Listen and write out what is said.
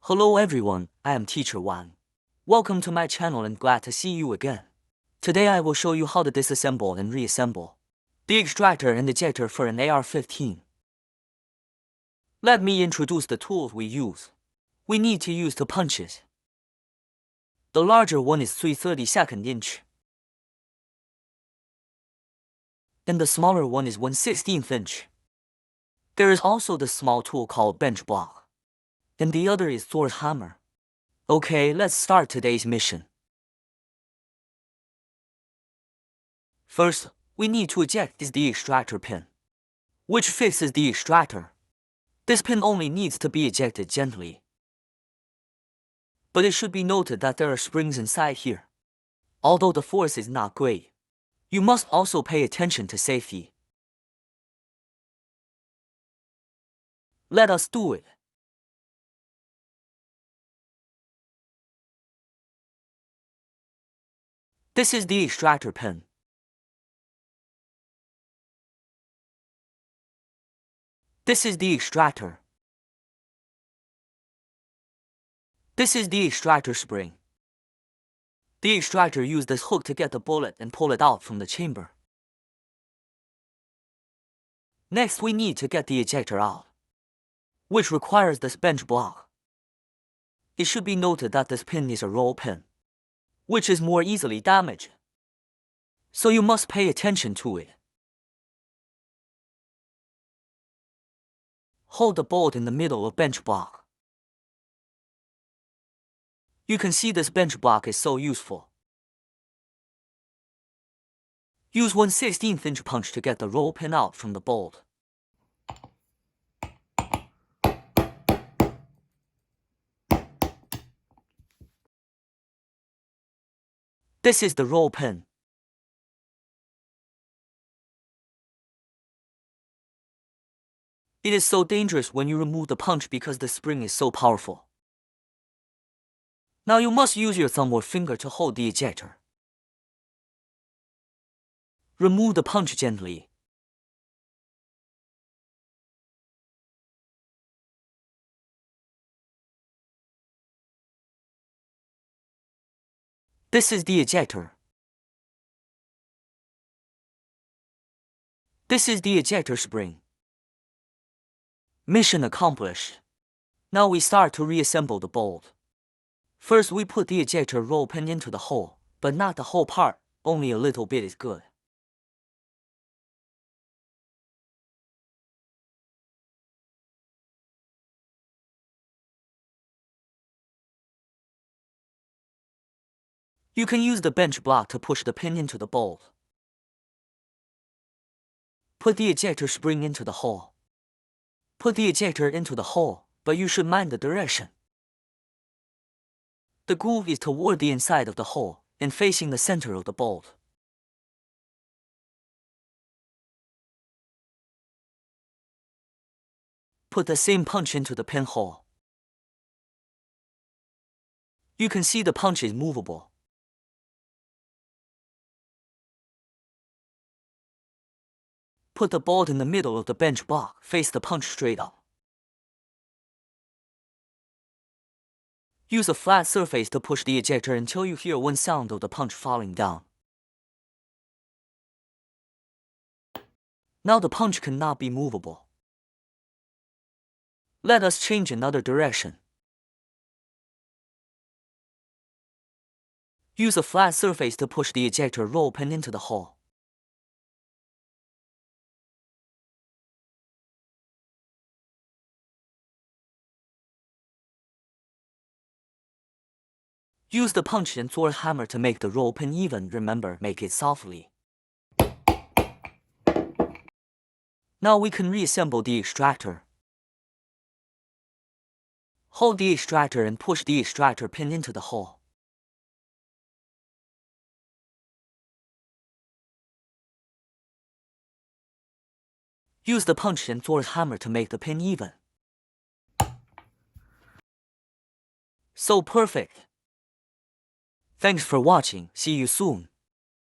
Hello everyone, I am Teacher Wang. Welcome to my channel and glad to see you again. Today I will show you how to disassemble and reassemble the extractor and ejector for an AR-15. Let me introduce the tools we use. We need to use two punches. The larger one is 3/32 inch. And the smaller one is 1/16 inch. There is also the small tool called bench block. And the other is sword hammer. Okay, let's start today's mission. First, we need to eject the extractor pin, which fixes the extractor. This pin only needs to be ejected gently. But it should be noted that there are springs inside here. Although the force is not great, you must also pay attention to safety. Let us do it. This is the extractor pin. This is the extractor. This is the extractor spring. The extractor used this hook to get the bullet and pull it out from the chamber. Next, we need to get the ejector out, which requires this bench block. It should be noted that this pin is a roll pin, which is more easily damaged. So you must pay attention to it. Hold the bolt in the middle of bench block. You can see this bench block is so useful. Use 1/16 inch punch to get the roll pin out from the bolt. This is the roll pin. It is so dangerous when you remove the punch because the spring is so powerful. Now you must use your thumb or finger to hold the ejector. Remove the punch gently. This is the ejector. This is the ejector spring. Mission accomplished. Now we start to reassemble the bolt. First, we put the ejector roll pin into the hole, but not the whole part, only a little bit is good. You can use the bench block to push the pin into the bolt. Put the ejector spring into the hole. Put the ejector into the hole, but you should mind the direction. The groove is toward the inside of the hole and facing the center of the bolt. Put the same punch into the pinhole. You can see the punch is movable. Put the bolt in the middle of the bench block, face the punch straight up. Use a flat surface to push the ejector until you hear one sound of the punch falling down. Now the punch cannot be movable. Let us change another direction. Use a flat surface to push the ejector roll pin into the hole. Use the punch and sword hammer to make the roll pin even. Remember, make it softly. Now we can reassemble the extractor. Hold the extractor and push the extractor pin into the hole. Use the punch and sword hammer to make the pin even. So perfect! Thanks for watching, see you soon.